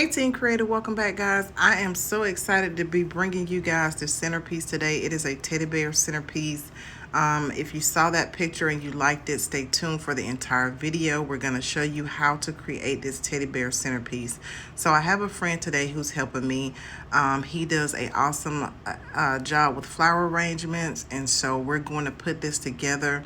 Hey Team Creator, welcome back guys. I am so excited to be bringing you guys this centerpiece today. It is a teddy bear centerpiece. If you saw that picture and you liked it, stay tuned for the entire video. We're going to show you how to create this teddy bear centerpiece. So I have a friend today who's helping me. He does an awesome job with flower arrangements, and so we're going to put this together.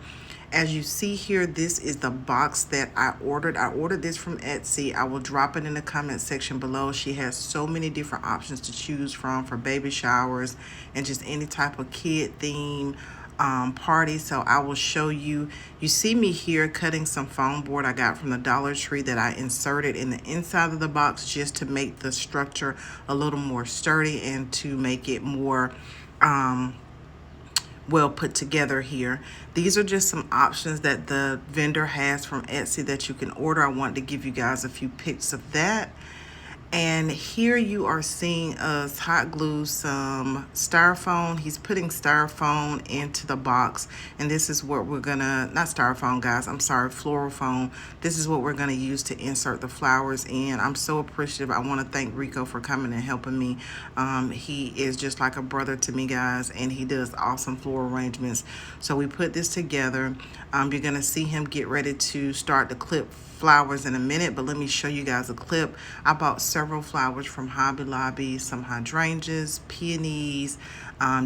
As you see here, this is the box that I ordered. I ordered this from Etsy. I will drop it in the comment section below. She has so many different options to choose from for baby showers and just any type of kid theme party. So I will show you. You see me here cutting some foam board I got from the Dollar Tree that I inserted in the inside of the box just to make the structure a little more sturdy and to make it more well put together here. These are just some options that the vendor has from Etsy that you can order. I want to give you guys a few pics of that. And here you are seeing us hot glue some styrofoam. He's putting styrofoam into the box, and this is what we're gonna, not styrofoam guys, I'm sorry, floral foam. This is what we're gonna use to insert the flowers in. I'm so appreciative. I wanna thank Rico for coming and helping me. He is just like a brother to me guys, and he does awesome floral arrangements. So we put this together. You're gonna see him get ready to start to clip flowers in a minute, but let me show you guys a clip. I bought several flowers from Hobby Lobby, some hydrangeas, peonies,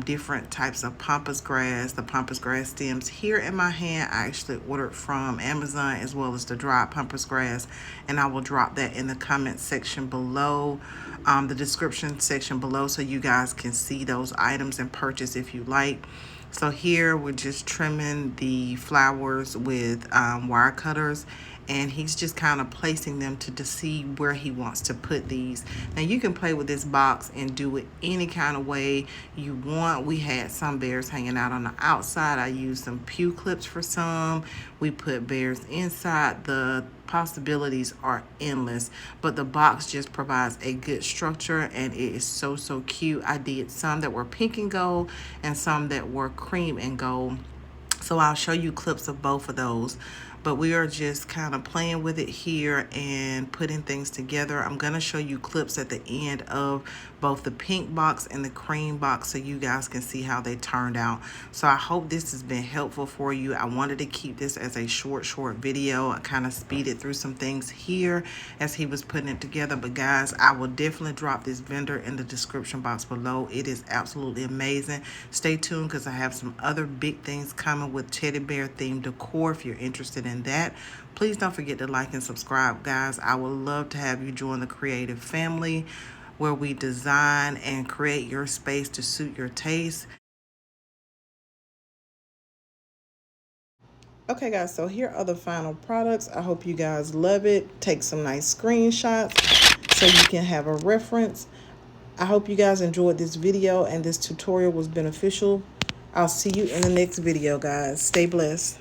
different types of pampas grass, the pampas grass stems here in my hand. I actually ordered from Amazon as well as the dried pampas grass, and I will drop that in the comment section below, the description section below, so you guys can see those items and purchase if you like. So here we're just trimming the flowers with wire cutters, and he's just kind of placing them to see where he wants to put these. Now you can play with this box and do it any kind of way you want. We had some bears hanging out on the outside. I used some pew clips for some. We put bears inside. The possibilities are endless, but the box just provides a good structure, and it is so cute. I did some that were pink and gold and some that were cream and gold, so I'll show you clips of both of those. But we are just kind of playing with it here and putting things together. I'm going to show you clips at the end of both the pink box and the cream box so you guys can see how they turned out. So I hope this has been helpful for you. I wanted to keep this as a short video. I kind of speeded through some things here as he was putting it together. But guys, I will definitely drop this vendor in the description box below. It is absolutely amazing. Stay tuned because I have some other big things coming with teddy bear themed decor if you're interested in that. Please don't forget to like and subscribe guys. I would love to have you join the creative family where we design and create your space to suit your taste. Okay guys, so here are the final products. I hope you guys love it. Take some nice screenshots so you can have a reference. I hope you guys enjoyed this video and this tutorial was beneficial. I'll see you in the next video guys. Stay blessed.